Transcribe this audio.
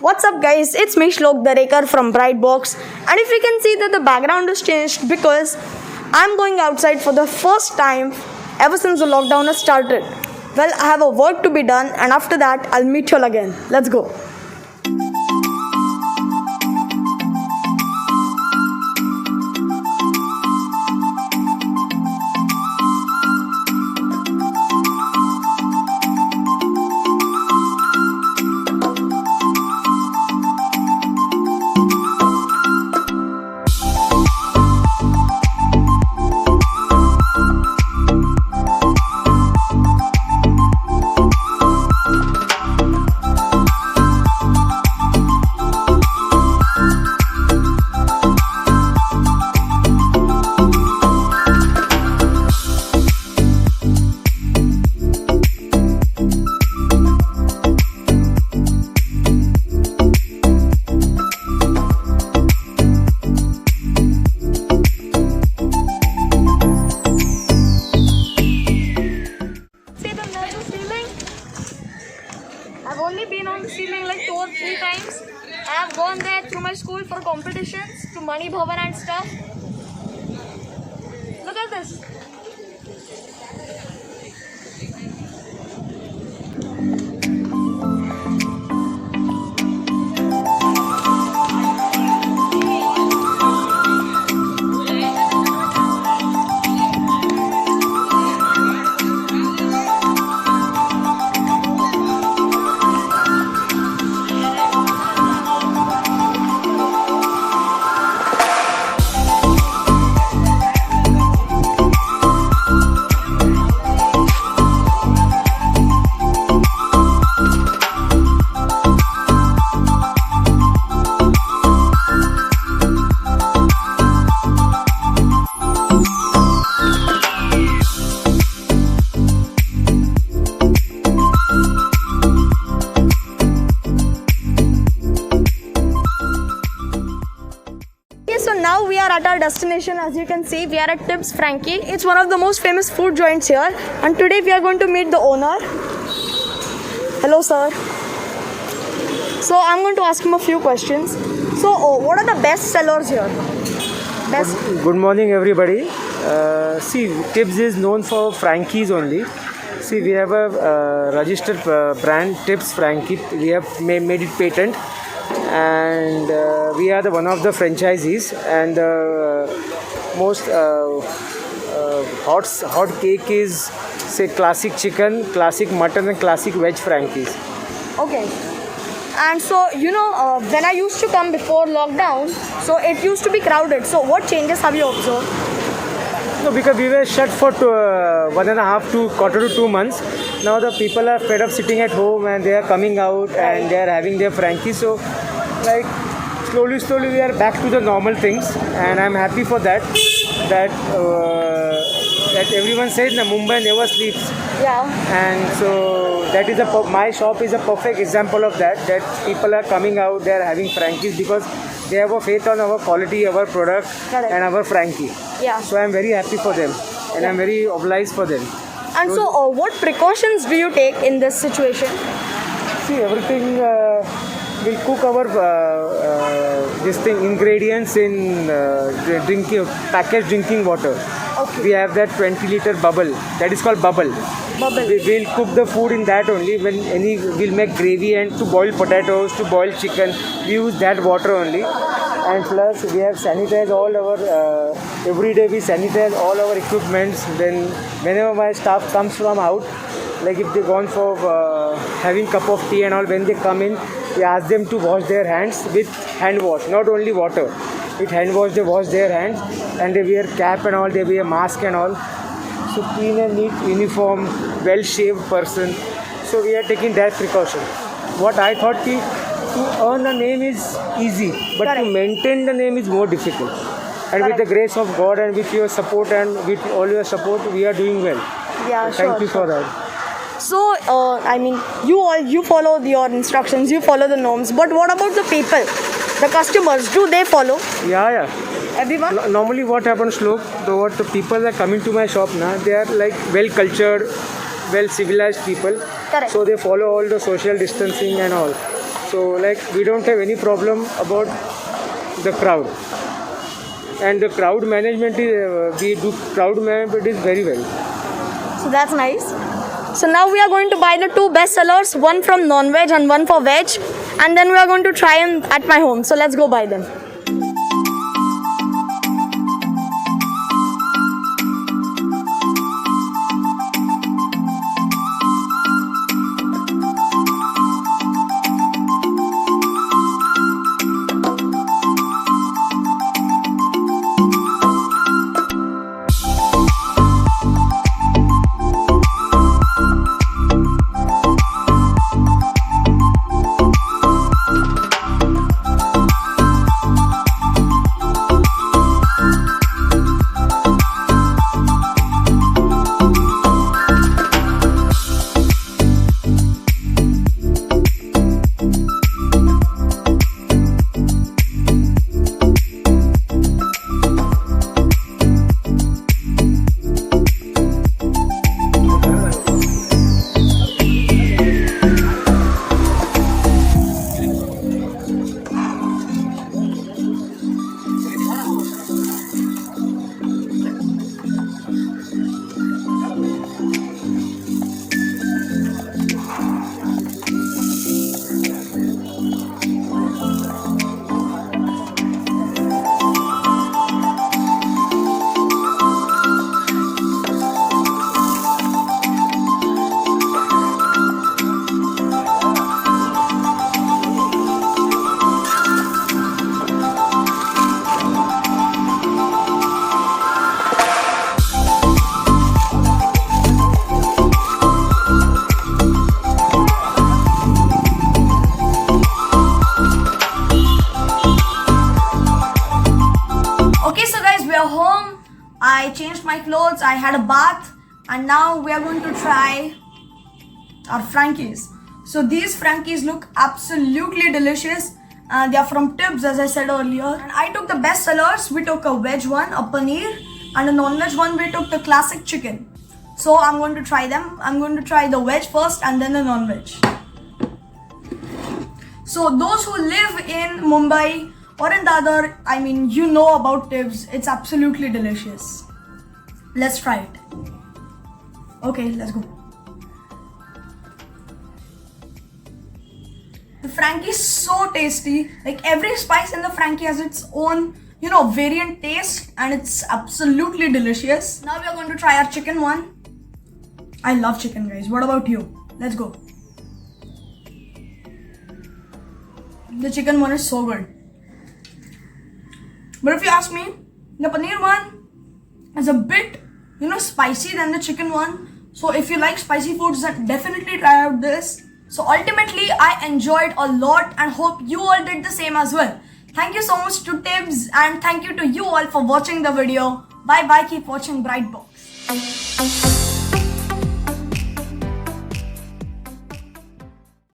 What's up guys, it's me Shlok Darekar from Brightbox, and if you can see that the background is changed because I'm going outside for the first time ever since the lockdown has started. Well, I have a work to be done and after that I'll meet you all again. Let's go. See the metal ceiling? I've only been on the ceiling like 2 or 3 times. I have gone there through my school for competitions to Mani Bhavan and stuff. Look at this. So now we are at our destination. As you can see, we are at Tibbs Frankie. It's one of the most famous food joints here, and today we are going to meet the owner. Hello sir. So I'm going to ask him a few questions. So what are the best sellers here? Best. Good morning, everybody. See, Tibbs is known for Frankies only. See, we have a registered brand, Tibbs Frankie. We have made it patent, and we are the one of the franchisees. And most hot cake is, say, classic chicken, classic mutton, and classic veg Frankies. Okay. And so, when I used to come before lockdown, so it used to be crowded. So what changes have you observed? No, because we were shut for 1.5 to quarter to 2 months. Now the people are fed up sitting at home and they are coming out and they are having their Frankie. So, like, slowly we are back to the normal things, and I'm happy for that. That everyone says that Mumbai never sleeps. Yeah. And so that is my shop is a perfect example of that. That people are coming out, they are having Frankies because they have a faith on our quality, our product, Correct. and our Frankie. Yeah. So I'm very happy for them, and I'm very obliged for them. And so, what precautions do you take in this situation? See, everything we'll cook our ingredients in packaged drinking water. Okay. We have that 20-liter bubble. That is called bubble. Bubble. We'll cook the food in that only. We'll make gravy, and to boil potatoes, to boil chicken, we use that water only. And plus we have sanitized all our every day we sanitize all our equipments. Whenever my staff comes from out, like if they gone for having cup of tea and all, when they come in, we ask them to wash their hands with hand wash, not only water. With hand wash, they wash their hands, and they wear cap and all, they wear mask and all. So clean and neat, uniform, well-shaved person. So we are taking that precaution. What I thought to earn a name is easy, but Correct. to maintain the name is more difficult. And with the grace of God and with your support and with all your support, we are doing well. Yeah, Thank you sure. for that. So, you follow your instructions, you follow the norms. But what about the people, the customers? Do they follow? Yeah. Everyone? Normally what happens, Shlok, what the people are coming to my shop now, they are like well-cultured, well-civilized people. Correct. So they follow all the social distancing and all. So like we don't have any problem about the crowd. And the crowd management is, we do crowd management is very well. So that's nice. So now we are going to buy the two best sellers, one from non-veg and one for veg. And then we are going to try them at my home. So let's go buy them. Okay, so guys, we are home. I changed my clothes, I had a bath, and now we are going to try our Frankies. So these Frankies look absolutely delicious. They are from Tibbs, as I said earlier. And I took the best sellers. We took a veg one, a paneer, and a non-veg one. We took the classic chicken. So I'm going to try them. I'm going to try the veg first and then the non-veg. So those who live in Mumbai or in Dadar, I mean, you know about Tibbs. It's absolutely delicious. Let's try it. Okay, let's go. The Frankie is so tasty. Like every spice in the Frankie has its own, variant taste, and it's absolutely delicious. Now we are going to try our chicken one. I love chicken, guys. What about you? Let's go. The chicken one is so good. But if you ask me, the paneer one is a bit, spicy than the chicken one. So if you like spicy foods, then definitely try out this. So ultimately, I enjoyed a lot and hope you all did the same as well. Thank you so much to Tibbs and thank you to you all for watching the video. Bye bye. Keep watching Brightbox.